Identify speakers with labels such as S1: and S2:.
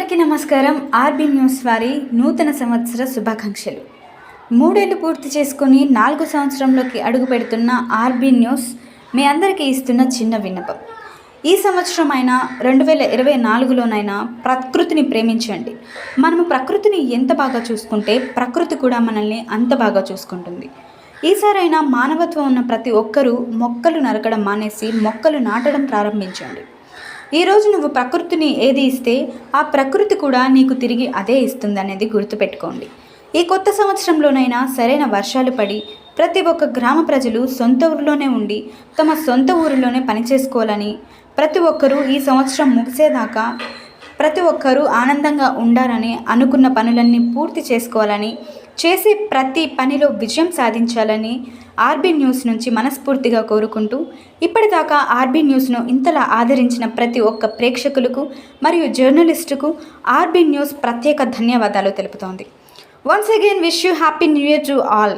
S1: అందరికీ నమస్కారం. RB news వారి నూతన సంవత్సర శుభాకాంక్షలు. 3 ఏళ్లు పూర్తి చేసుకుని 4వ సంవత్సరంలోకి అడుగు పెడుతున్న ఆర్బీ న్యూస్ మీ అందరికీ ఇస్తున్న చిన్న విన్నపం. ఈ సంవత్సరం అయినా 2024లోనైనా ప్రకృతిని ప్రేమించండి. మనము ప్రకృతిని ఎంత బాగా చూసుకుంటే ప్రకృతి కూడా మనల్ని అంత బాగా చూసుకుంటుంది. ఈసారైనా మానవత్వం ఉన్న ప్రతి ఒక్కరూ మొక్కలు నరకడం మానేసి మొక్కలు నాటడం ప్రారంభించండి. ఈరోజు నువ్వు ప్రకృతిని ఏది ఇస్తే ఆ ప్రకృతి కూడా నీకు తిరిగి అదే ఇస్తుంది అనేది గుర్తుపెట్టుకోండి. ఈ కొత్త సంవత్సరంలోనైనా సరైన వర్షాలు పడి ప్రతి ఒక్క గ్రామ ప్రజలు సొంత ఊరిలోనే ఉండి తమ సొంత ఊరిలోనే పనిచేసుకోవాలని, ప్రతి ఒక్కరూ ఈ సంవత్సరం ముగిసేదాకా ప్రతి ఒక్కరూ ఆనందంగా ఉండాలని, అనుకున్న పనులన్నీ పూర్తి చేసుకోవాలని, చేసే ప్రతి పనిలో విజయం సాధించాలని ఆర్బీ న్యూస్ నుంచి మనస్ఫూర్తిగా కోరుకుంటూ, ఇప్పటిదాకా ఆర్బీ న్యూస్ను ఇంతలా ఆదరించిన ప్రతి ఒక్క ప్రేక్షకులకు మరియు జర్నలిస్టుకు ఆర్బీ న్యూస్ ప్రత్యేక ధన్యవాదాలు తెలుపుతోంది. Once again wish you happy new year to all.